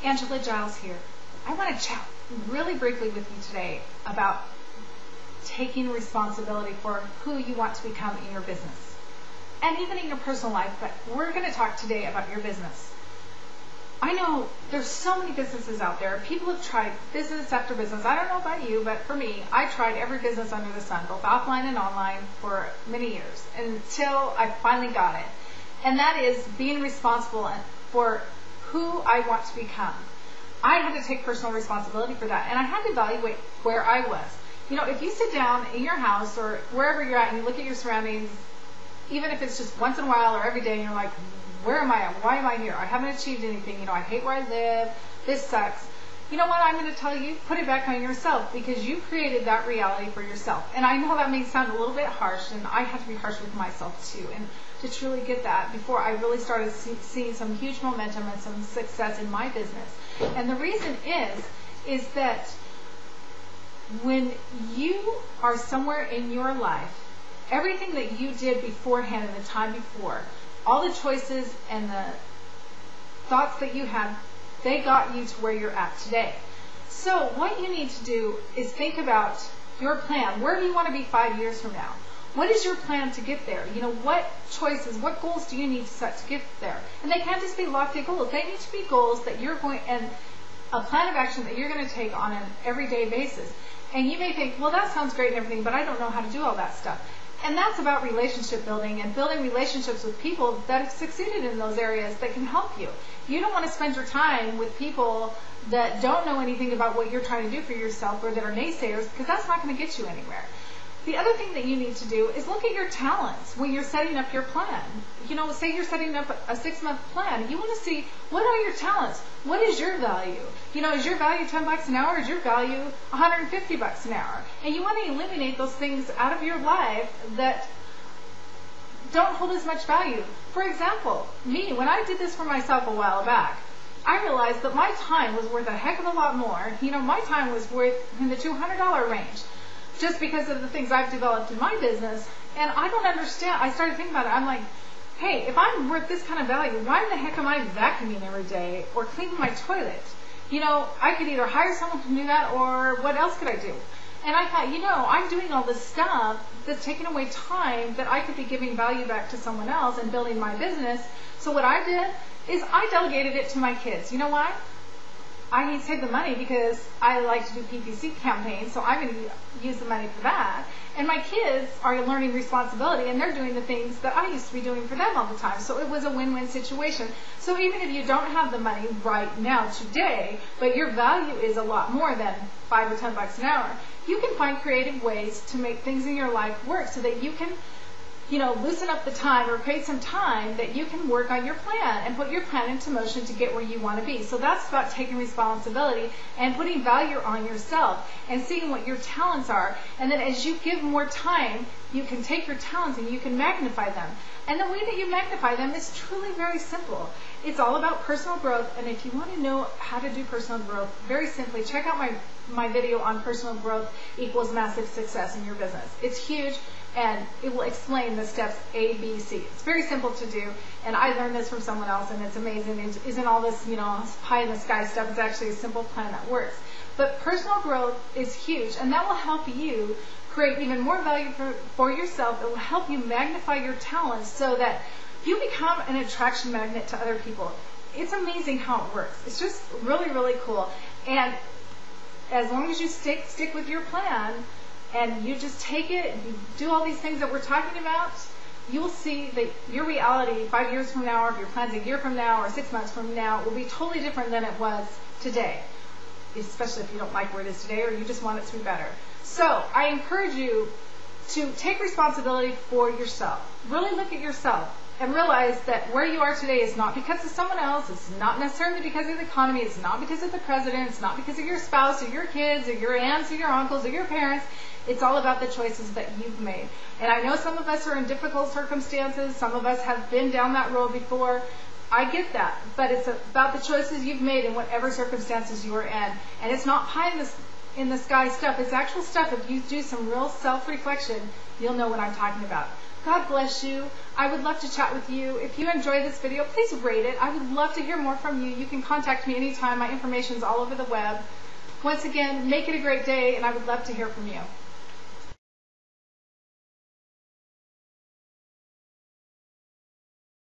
Angela Giles here. I want to chat really briefly with you today about taking responsibility for who you want to become in your business and even in your personal life, but we're going to talk today about your business. I know there's so many businesses out there. People have tried business after business. I don't know about you, but for me, I tried every business under the sun, both offline and online, for many years until I finally got it. And that is being responsible for who I want to become. I had to take personal responsibility for that, and I had to evaluate where I was. You know, if you sit down in your house or wherever you're at and you look at your surroundings, even if it's just once in a while or every day, and you're like, where am I at? Why am I here? I haven't achieved anything. You know, I hate where I live. This sucks. You know what I'm going to tell you? Put it back on yourself, because you created that reality for yourself. And I know that may sound a little bit harsh, and I have to be harsh with myself too. And to truly get that before I really started seeing some huge momentum and some success in my business. And the reason is that when you are somewhere in your life, everything that you did beforehand and the time before, all the choices and the thoughts that you had, they got you to where you're at today. So what you need to do is think about your plan. Where do you want to be 5 years from now? What is your plan to get there? You know, what choices, what goals do you need to set to get there? And they can't just be lofty goals. They need to be goals that you're going, and a plan of action that you're going to take on an everyday basis. And you may think, well, that sounds great and everything, but I don't know how to do all that stuff. And that's about relationship building and building relationships with people that have succeeded in those areas that can help you. You don't want to spend your time with people that don't know anything about what you're trying to do for yourself or that are naysayers, because that's not going to get you anywhere. The other thing that you need to do is look at your talents when you're setting up your plan. You know, say you're setting up a 6-month plan. You want to see, what are your talents? What is your value? You know, is your value $10 an hour? Is your value $150 an hour? And you want to eliminate those things out of your life that don't hold as much value. For example, me, when I did this for myself a while back, I realized that my time was worth a heck of a lot more. You know, my time was worth in the $200 range, just because of the things I've developed in my business. And I don't understand. I started thinking about it. I'm like, hey, if I'm worth this kind of value, why in the heck am I vacuuming every day or cleaning my toilet? You know, I could either hire someone to do that, or what else could I do? And I thought, you know, I'm doing all this stuff that's taking away time that I could be giving value back to someone else and building my business. So what I did is I delegated it to my kids. You know why? I need to save the money because I like to do PPC campaigns, so I'm going to use the money for that. And my kids are learning responsibility, and they're doing the things that I used to be doing for them all the time. So it was a win-win situation. So even if you don't have the money right now today, but your value is a lot more than $5 or $10 an hour, you can find creative ways to make things in your life work so that you can, you know, loosen up the time or create some time that you can work on your plan and put your plan into motion to get where you want to be. So that's about taking responsibility and putting value on yourself and seeing what your talents are. And then as you give more time, you can take your talents and you can magnify them. And the way that you magnify them is truly very simple. It's all about personal growth. And if you want to know how to do personal growth, very simply, check out my video on personal growth equals massive success in your business. It's huge. And it will explain the steps A, B, C. It's very simple to do, and I learned this from someone else, and it's amazing. It isn't all this, you know, pie in the sky stuff. It's actually a simple plan that works. But personal growth is huge, and that will help you create even more value for yourself. It will help you magnify your talents so that you become an attraction magnet to other people. It's amazing how it works. It's just really, really cool. And as long as you stick with your plan, and you just take it, and you do all these things that we're talking about, you will see that your reality 5 years from now, or if your plan's a year from now, or 6 months from now, will be totally different than it was today, especially if you don't like where it is today or you just want it to be better. So I encourage you to take responsibility for yourself. Really look at yourself and realize that where you are today is not because of someone else. It's not necessarily because of the economy. It's not because of the president. It's not because of your spouse or your kids or your aunts or your uncles or your parents. It's all about the choices that you've made. And I know some of us are in difficult circumstances. Some of us have been down that road before. I get that. But it's about the choices you've made in whatever circumstances you are in. And it's not pie in the sky stuff. It's actual stuff. If you do some real self-reflection, you'll know what I'm talking about. God bless you. I would love to chat with you. If you enjoy this video, please rate it. I would love to hear more from you. You can contact me anytime. My information is all over the web. Once again, make it a great day, and I would love to hear from you.